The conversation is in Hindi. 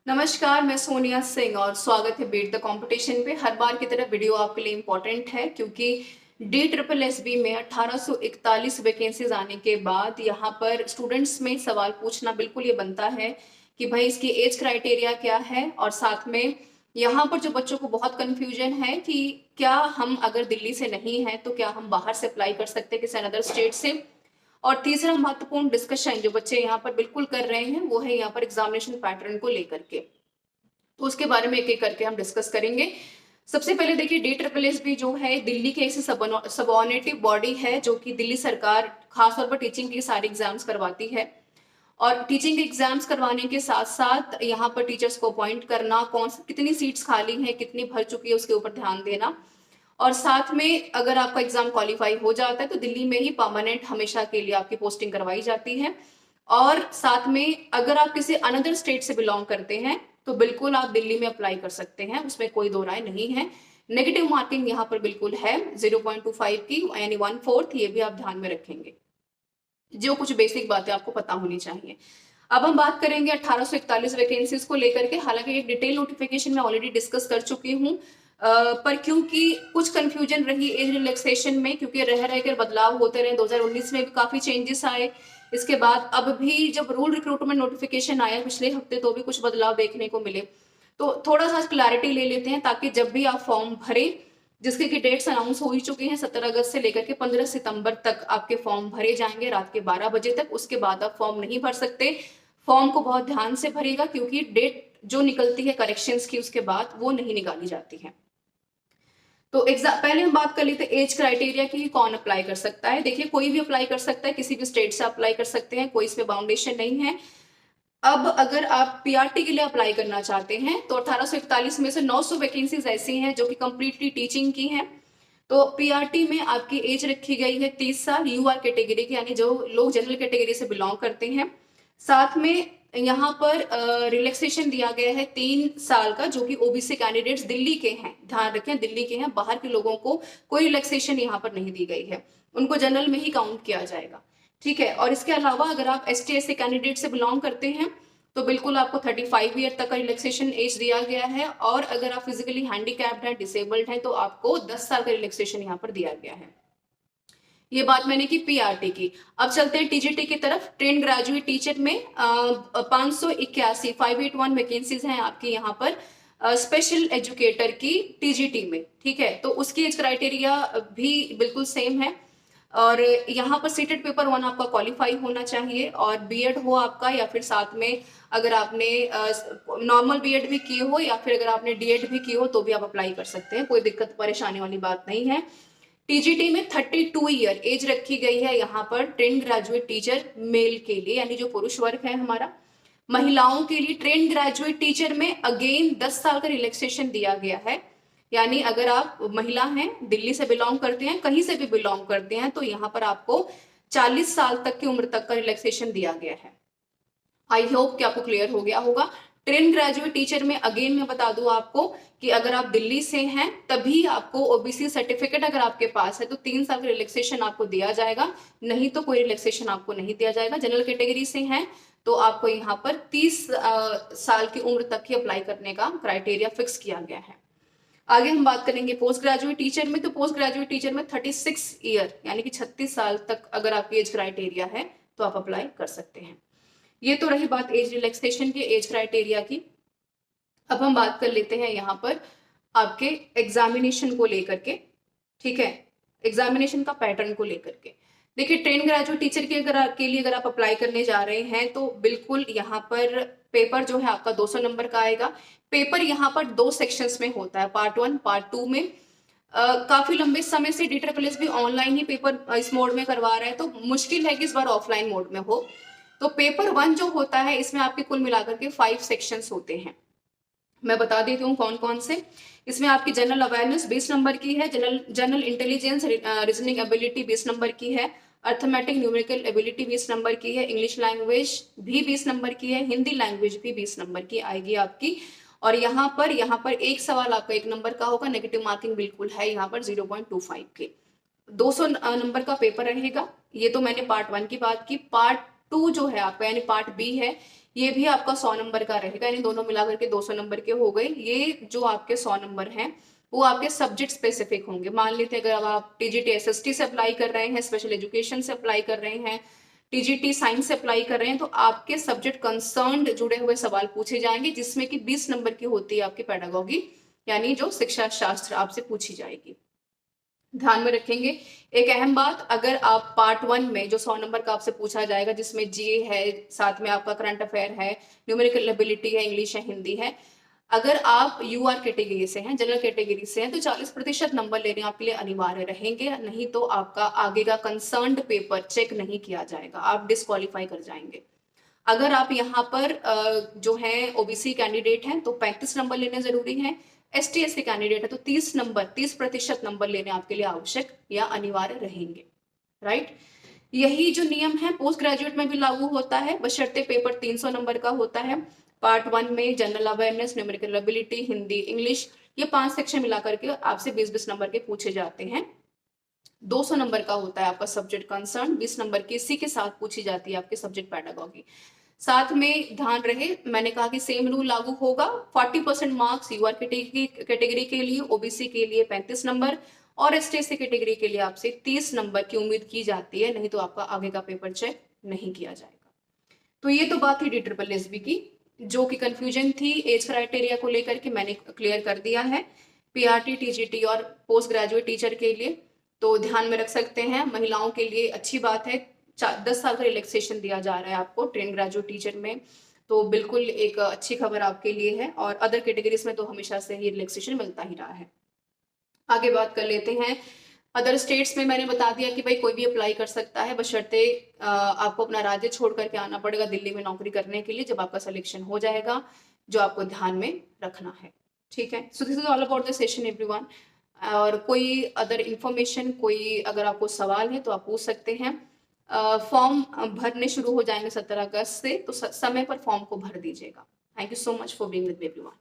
नमस्कार, मैं सोनिया सिंह और स्वागत है बीट द कंपटीशन पे। हर बार की तरह वीडियो आपके लिए इम्पोर्टेंट है क्योंकि डी ट्रिपल एस बी में 1841 वैकेंसीज आने के बाद यहाँ पर स्टूडेंट्स में सवाल पूछना बिल्कुल ये बनता है कि भाई इसकी एज क्राइटेरिया क्या है। और साथ में यहाँ पर जो बच्चों को बहुत कंफ्यूजन है कि क्या हम अगर दिल्ली से नहीं हैं तो क्या हम बाहर से अप्लाई कर सकते हैं किसी अनदर स्टेट से। और तीसरा महत्वपूर्ण डिस्कशन जो बच्चे यहाँ पर बिल्कुल कर रहे हैं वो है यहाँ पर एग्जामिनेशन पैटर्न को लेकर के। तो उसके बारे में एक एक करके हम डिस्कस करेंगे। सबसे पहले देखिए, डी ट्रिपल एस बी जो है दिल्ली के ऐसी सबऑर्डिनेटिव बॉडी है जो कि दिल्ली सरकार खासतौर पर टीचिंग के सारे एग्जाम्स करवाती है। और टीचिंग के एग्जाम्स करवाने के साथ साथ यहाँ पर टीचर्स को अपॉइंट करना, कौन सी कितनी सीट्स खाली हैं, कितनी भर चुकी है, उसके ऊपर ध्यान देना। और साथ में अगर आपका एग्जाम क्वालिफाई हो जाता है तो दिल्ली में ही परमानेंट हमेशा के लिए आपकी पोस्टिंग करवाई जाती है। और साथ में अगर आप किसी अनदर स्टेट से बिलोंग करते हैं तो बिल्कुल आप दिल्ली में अप्लाई कर सकते हैं, उसमें कोई दो राय नहीं है। नेगेटिव मार्किंग यहाँ पर बिल्कुल है 0.25 की, यानी 1/4, ये भी आप ध्यान में रखेंगे। जो कुछ बेसिक बातें आपको पता होनी चाहिए। अब हम बात करेंगे 1841 वैकेंसीज को लेकर के। हालांकि एक डिटेल नोटिफिकेशन मैं ऑलरेडी डिस्कस कर चुकी हूँ, पर क्योंकि कुछ कंफ्यूजन रही एज रिलैक्सेशन में, क्योंकि रह रहकर बदलाव होते रहे, 2019 में भी काफी चेंजेस आए। इसके बाद अब भी जब रूल रिक्रूटमेंट नोटिफिकेशन आया पिछले हफ्ते तो भी कुछ बदलाव देखने को मिले। तो थोड़ा सा क्लैरिटी ले लेते हैं ताकि जब भी आप फॉर्म भरें, जिसके की डेट्स अनाउंस हो ही चुके हैं, 17 अगस्त से लेकर के 15 सितंबर तक आपके फॉर्म भरे जाएंगे रात के 12 बजे तक। उसके बाद आप फॉर्म नहीं भर सकते। फॉर्म को बहुत ध्यान से भरेगा क्योंकि डेट जो निकलती है करेक्शंस की उसके बाद वो नहीं निकाली जाती है। तो पहले हम बात कर लेते हैं एज क्राइटेरिया की, कौन अप्लाई कर सकता है। देखिए, कोई भी अप्लाई कर सकता है, किसी भी स्टेट से अप्लाई कर सकते हैं, कोई इसमें बाउंडेशन नहीं है। अब अगर आप पीआरटी के लिए अप्लाई करना चाहते हैं तो 1841 में से 900 वैकेंसीज ऐसी हैं जो कि कंप्लीटली टीचिंग की हैं। तो पीआरटी में आपकी एज रखी गई है 30 साल यूआर कैटेगरी की, यानी जो लोग जनरल कैटेगरी से बिलोंग करते हैं। साथ में यहाँ पर रिलैक्सेशन दिया गया है 3 साल का, जो कि ओबीसी कैंडिडेट्स दिल्ली के हैं, ध्यान रखें दिल्ली के हैं, बाहर के लोगों को कोई रिलैक्सेशन यहाँ पर नहीं दी गई है, उनको जनरल में ही काउंट किया जाएगा। ठीक है। और इसके अलावा अगर आप S T S C candidate से बिलोंग करते हैं तो बिल्कुल आपको 35 ईयर तक का रिलैक्सेशन एज दिया गया है। और अगर आप फिजिकली हैंडीकैप्ड हैं, डिसेबल्ड हैं, तो आपको 10 साल का रिलैक्सेशन यहाँ पर दिया गया है। ये बात मैंने की पीआरटी की। अब चलते हैं टीजीटी की तरफ। ट्रेन ग्रेजुएट टीचर में 581 वैकेंसीज हैं आपकी यहाँ पर स्पेशल एजुकेटर की टीजीटी में। ठीक है, तो उसकी एज क्राइटेरिया भी बिल्कुल सेम है। और यहाँ पर सीटेड पेपर 1 आपका क्वालिफाई होना चाहिए और बीएड हो आपका, या फिर साथ में अगर आपने नॉर्मल बीएड भी किए हो या फिर अगर आपने डीएड भी किए हो तो भी आप अप्लाई कर सकते हैं, कोई दिक्कत परेशानी वाली बात नहीं है। टीजीटी में 32 ईयर एज रखी गई है यहाँ पर ट्रेन ग्रेजुएट टीचर मेल के लिए, यानी जो पुरुष वर्ग है हमारा। महिलाओं के लिए ट्रेन ग्रेजुएट टीचर में अगेन 10 साल का रिलैक्सेशन दिया गया है, यानी अगर आप महिला हैं, दिल्ली से बिलोंग करते हैं, कहीं से भी बिलोंग करते हैं, तो यहाँ पर आपको 40 साल तक की उम्र तक का रिलैक्सेशन दिया गया है। आई होप कि आपको क्लियर हो गया होगा। ट्रेन ग्रेजुएट टीचर में अगेन मैं बता दूं आपको कि अगर आप दिल्ली से हैं तभी आपको ओबीसी सर्टिफिकेट अगर आपके पास है तो 3 साल का रिलैक्सेशन आपको दिया जाएगा, नहीं तो कोई रिलैक्सेशन आपको नहीं दिया जाएगा। जनरल कैटेगरी से हैं तो आपको यहाँ पर 30 साल की उम्र तक ही अप्लाई करने का क्राइटेरिया फिक्स किया गया है। आगे हम बात करेंगे पोस्ट ग्रेजुएट टीचर में। तो पोस्ट ग्रेजुएट टीचर में 36 ईयर यानी कि 36 साल तक अगर आपकी एज क्राइटेरिया है तो आप अप्लाई कर सकते हैं। ये तो रही बात एज रिलैक्सेशन के एज क्राइटेरिया की। अब हम बात कर लेते हैं यहाँ पर आपके एग्जामिनेशन को लेकर के। ठीक है, एग्जामिनेशन का पैटर्न को लेकर के देखिए, ट्रेन ग्रेजुएट टीचर के लिए अगर आप अप्लाई करने जा रहे हैं तो बिल्कुल यहाँ पर पेपर जो है आपका 200 नंबर का आएगा। पेपर यहाँ पर 2 सेक्शंस में होता है, पार्ट 1 पार्ट 2 में। काफी लंबे समय से डी ट्रिपल एस भी ऑनलाइन ही पेपर इस मोड में करवा रहा है, तो मुश्किल है कि इस बार ऑफलाइन मोड में हो। तो पेपर 1 जो होता है इसमें आपके कुल मिलाकर के 5 सेक्शंस होते हैं। मैं बता देती हूँ कौन कौन से। इसमें आपकी जनरल अवेयरनेस 20 नंबर की है, general intelligence reasoning ability 20 number की है, अर्थमेटिक न्यूमेरिकल एबिलिटी 20 नंबर की है, इंग्लिश लैंग्वेज भी 20 नंबर की है, हिंदी लैंग्वेज भी 20 नंबर की आएगी आपकी। और यहाँ पर एक सवाल आपका 1 नंबर का होगा, नेगेटिव मार्किंग बिल्कुल है यहाँ पर 0.25 के। 200 नंबर का पेपर रहेगा। ये तो मैंने पार्ट 1 की बात की। पार्ट 2 जो है आपका यानी पार्ट बी है, ये भी आपका 100 नंबर का रहेगा, यानी दोनों मिलाकर के 200 नंबर के हो गए। ये जो आपके 100 नंबर हैं वो आपके सब्जेक्ट स्पेसिफिक होंगे। मान लेते हैं अगर आप टीजीटी एसएसटी से अप्लाई कर रहे हैं, स्पेशल एजुकेशन से अप्लाई कर रहे हैं, टीजीटी साइंस से अप्लाई कर रहे हैं, तो आपके सब्जेक्ट कंसर्न्ड जुड़े हुए सवाल पूछे जाएंगे, जिसमें कि 20 नंबर की होती है आपकी पेडागोगी, यानी जो शिक्षा शास्त्र आपसे पूछी जाएगी। ध्यान में रखेंगे एक अहम बात, अगर आप पार्ट 1 में जो 100 नंबर का आपसे पूछा जाएगा, जिसमें जीए है, साथ में आपका करंट अफेयर है, न्यूमेरिकल एबिलिटी है, इंग्लिश है, हिंदी है, अगर आप यूआर कैटेगरी से हैं, जनरल कैटेगरी से हैं, तो 40% नंबर लेने आपके लिए अनिवार्य रहेंगे, नहीं तो आपका आगे का कंसर्न्ड पेपर चेक नहीं किया जाएगा, आप डिस्क्वालीफाई कर जाएंगे। अगर आप यहाँ पर जो है ओबीसी कैंडिडेट हैं तो 35 नंबर लेने जरूरी हैं, एसटी एससी कैंडिडेट है तो 30% नंबर लेने आपके लिए आवश्यक या अनिवार्य रहेंगे, राइट। यही जो नियम है पोस्ट ग्रेजुएट में भी लागू होता है, बशर्ते पेपर 300 नंबर का होता है। पार्ट 1 में general awareness, numerical ability, Hindi, English, ये 5 सेक्शन मिलाकर के आपसे 20-20 नंबर के पूछे जाते हैं। 200 नंबर का होता है आपका सब्जेक्ट कंसर्न, 20 नंबर की इसी के साथ पूछी जाती है आपके सब्जेक्ट पेडागोगी। साथ में ध्यान रहे, मैंने कहा कि सेम रूल लागू होगा, 40% मार्क्स यूआर कैटेगरी के लिए, ओबीसी के लिए 35 नंबर और एसटी कैटेगरी के लिए आपसे 30 नंबर की उम्मीद की जाती है, नहीं तो आपका आगे का पेपर चेक नहीं किया जाएगा। तो ये तो बात थी DSSB की, जो कि कंफ्यूजन थी एज क्राइटेरिया को लेकर के, मैंने क्लियर कर दिया है। पीआरटी, टीजीटी और पोस्ट ग्रेजुएट टीचर के लिए तो ध्यान में रख सकते हैं। महिलाओं के लिए अच्छी बात है, 10 साल का रिलैक्सेशन दिया जा रहा है आपको ट्रेन ग्रेजुएट टीचर में, तो बिल्कुल एक अच्छी खबर आपके लिए है। और अदर कैटेगरीज में तो हमेशा से ही रिलैक्सेशन मिलता ही रहा है। आगे बात कर लेते हैं अदर स्टेट्स में। मैंने बता दिया कि भाई कोई भी अप्लाई कर सकता है, बशर्ते आपको अपना राज्य छोड़ करके आना पड़ेगा दिल्ली में नौकरी करने के लिए, जब आपका सिलेक्शन हो जाएगा, जो आपको ध्यान में रखना है, ठीक है। So this is all about the session everyone. और कोई अदर इंफॉर्मेशन, कोई अगर आपको सवाल है तो आप पूछ सकते हैं। फॉर्म भरने शुरू हो जाएंगे 17 अगस्त से, तो समय पर फॉर्म को भर दीजिएगा। Thank you so much for being with me everyone.